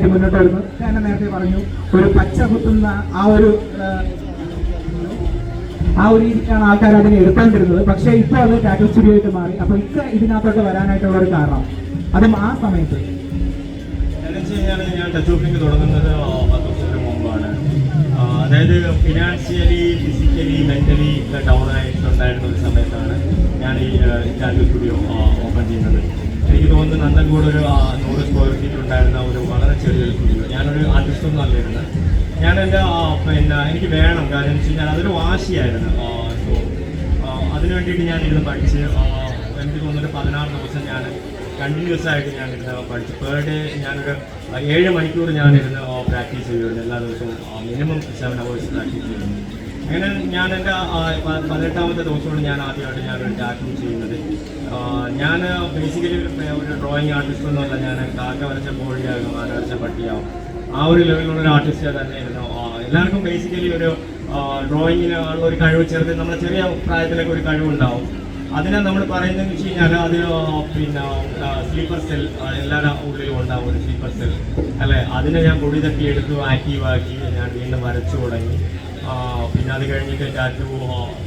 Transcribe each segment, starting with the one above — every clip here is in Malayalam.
മുന്നോട്ട് വരുന്നത് ഞാൻ നേരത്തെ പറഞ്ഞു ഒരു പച്ച കുത്തുന്ന ആ ഒരു രീതിക്കാണ് ആൾക്കാർ അതിനെ എടുത്തോണ്ടിരുന്നത്. പക്ഷെ ഇപ്പൊ അത് ടാറ്റു സ്റ്റുഡിയോ ആയിട്ട് മാറി. അപ്പൊ ഇതിനകത്തോട്ട് വരാനായിട്ടുള്ള ഒരു കാരണം അതും ആ സമയത്ത് ഞാൻ ടച്ച് ഷോപ്പിംഗ് തുടങ്ങുന്നത് 10 വർഷത്തിന് മുമ്പാണ്. അതായത് ഫിനാൻഷ്യലി ഫിസിക്കലി മെന്റലി ഡൗൺ ആയിട്ടുണ്ടായിരുന്ന ഒരു സമയത്താണ് ഞാൻ ഈ ടാറ്റു സ്റ്റുഡിയോ ഓപ്പൺ ചെയ്യുന്നത്. എനിക്ക് തോന്നുന്നു നന്ദൻകൂട് ഒരു 100 സ്ക്വയർ ഫീറ്റ് ഉണ്ടായിരുന്ന ഒരു വളരെ ചെറിയൊരു സ്റ്റുഡിയോ. ഞാനൊരു ആർട്ടിസ്റ്റൊന്നും അല്ലായിരുന്നു. ഞാൻ എൻ്റെ എനിക്ക് വേണം, കാര്യം വെച്ച് കഴിഞ്ഞാൽ അതൊരു വാശിയായിരുന്നു. സോ അതിന് വേണ്ടിയിട്ട് ഞാനിരുന്ന് പഠിച്ച് എനിക്ക് തോന്നുന്നൊരു 16 ദിവസം ഞാൻ കണ്ടിന്യൂസ് ആയിട്ട് ഞാനിരുന്ന് പഠിച്ചു. പെർ ഡേ ഞാനൊരു 7 മണിക്കൂർ ഞാനിരുന്ന് പ്രാക്ടീസ് ചെയ്യുമായിരുന്നു. എല്ലാ ദിവസവും മിനിമം 7 hours പ്രാക്ടീസ് ചെയ്യുന്നു. അങ്ങനെ ഞാൻ എൻ്റെ 18ാമത്തെ ദിവസമാണ് ഞാൻ ആദ്യമായിട്ട് ഞാനൊരു ടാറ്റു ചെയ്യുന്നത്. ഞാൻ ബേസിക്കലി ഒരു ഡ്രോയിങ് ആർട്ടിസ്റ്റ് ഒന്നുമല്ല. ഞാൻ കാക്ക വരച്ച കോഴിയാകും, ആന വരച്ച പട്ടിയാവും, ആ ഒരു ലെവലിലുള്ള ഒരു ആർട്ടിസ്റ്റ് തന്നെയായിരുന്നു. എല്ലാവർക്കും ബേസിക്കലി ഒരു ഡ്രോയിങ്ങിന് ഉള്ള ഒരു കഴിവ് ചെറുത് നമ്മുടെ ചെറിയ പ്രായത്തിലൊക്കെ ഒരു കഴിവുണ്ടാവും. അതിനെ നമ്മൾ പറയുന്നതെന്ന് വെച്ച് കഴിഞ്ഞാൽ അത് പിന്നെ സ്ലീപ്പർ സെൽ എല്ലാവരുടെ ഉള്ളിലും ഉണ്ടാവും, ഒരു സ്ലീപ്പർ സെൽ അല്ലേ. അതിനെ ഞാൻ പൊടി തട്ടി എടുത്തു, ആക്റ്റീവാക്കി ഞാൻ വീണ്ടും വരച്ചു തുടങ്ങി. പിന്നെ അത് കഴിഞ്ഞിട്ട്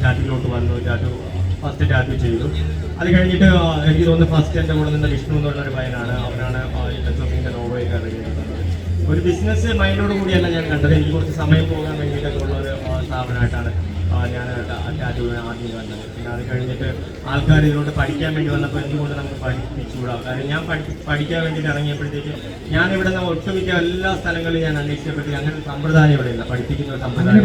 ടാറ്റുവിലോട്ട് വന്നു. ഫസ്റ്റ് ടാറ്റു ചെയ്തു. അത് കഴിഞ്ഞിട്ട് എനിക്ക് തോന്നുന്നു ഫസ്റ്റ് എൻ്റെ കൂടെ നിന്ന് വിഷ്ണു എന്ന് പറഞ്ഞൊരു പയ്യനാണ്. അവനാണ് ഈ ടച്ചോപ്പിൻ്റെ ലോഗോയൊക്കെ ഇറങ്ങിയത്. ഒരു ബിസിനസ് മൈൻഡോട് കൂടിയല്ല ഞാൻ കണ്ടത്. എനിക്ക് കുറച്ച് സമയം പോകാൻ വേണ്ടിയിട്ടൊക്കെ ഉള്ള ഒരു സ്ഥാപനമായിട്ടാണ് ഞാൻ ടാറ്റുവിനെ ആദ്യം കണ്ടത്. പിന്നെ അത് കഴിഞ്ഞിട്ട് ആൾക്കാർ ഇതിലോട്ട് പഠിക്കാൻ വേണ്ടി വന്നപ്പോൾ എന്തുകൊണ്ട് നമുക്ക് പഠിപ്പിച്ചുകൂടാം. കാര്യം ഞാൻ പഠിക്കാൻ വേണ്ടിയിട്ട് ഇറങ്ങിയപ്പോഴത്തേക്ക് ഞാൻ ഇവിടെ നിന്ന് ഒട്ടുമിക്ക എല്ലാ സ്ഥലങ്ങളിലും ഞാൻ അന്വേഷിച്ചപ്പോഴത്തേക്ക് അങ്ങനെ ഒരു സമ്പ്രദായം ഇവിടെ ഇല്ല, പഠിപ്പിക്കുന്ന ഒരു സമ്പ്രദായം.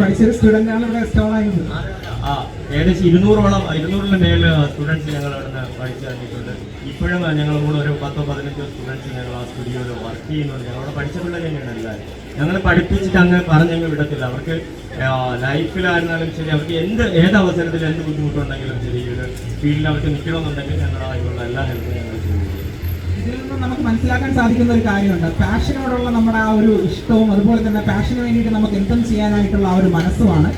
ഏകദേശം 200-ൽ മേൽ സ്റ്റുഡൻസ് ഞങ്ങൾ അവിടെ നിന്ന് പഠിച്ചു കഴിഞ്ഞിട്ടുണ്ട്. ഇപ്പോഴും ഞങ്ങൾ കൂടെ ഒരു 10-15 സ്റ്റുഡൻസ് ഞങ്ങൾ ആ സ്റ്റുഡിയോയിൽ വർക്ക് ചെയ്യുന്നുണ്ട്. ഞങ്ങളവിടെ പഠിച്ച പിള്ളേർ തന്നെയാണ് എല്ലാവരും. ഞങ്ങൾ പഠിപ്പിച്ചിട്ട് അങ്ങ് പറഞ്ഞങ്ങ് വിടത്തില്ല. അവർക്ക് ലൈഫിലായിരുന്നാലും ശരി, അവർക്ക് ഏത് അവസരത്തിൽ എന്ത് ബുദ്ധിമുട്ടുണ്ടെങ്കിലും ശരി, ഒരു ഫീൽഡിൽ അവർക്ക് നിൽക്കണമെന്നുണ്ടെങ്കിൽ ഞങ്ങൾ അതിനുള്ള എല്ലാ ഹെൽപ്പും ഞങ്ങൾ ചെയ്യുന്നു. ഇതിൽ നിന്ന് നമുക്ക് മനസ്സിലാക്കാൻ സാധിക്കുന്ന ഒരു കാര്യമുണ്ട്. പാഷനോടുള്ള നമ്മുടെ ആ ഒരു ഇഷ്ടവും അതുപോലെ തന്നെ പാഷന് വേണ്ടിയിട്ട് നമുക്ക് എന്തും ചെയ്യാനായിട്ടുള്ള ആ ഒരു മനസ്സുമാണ്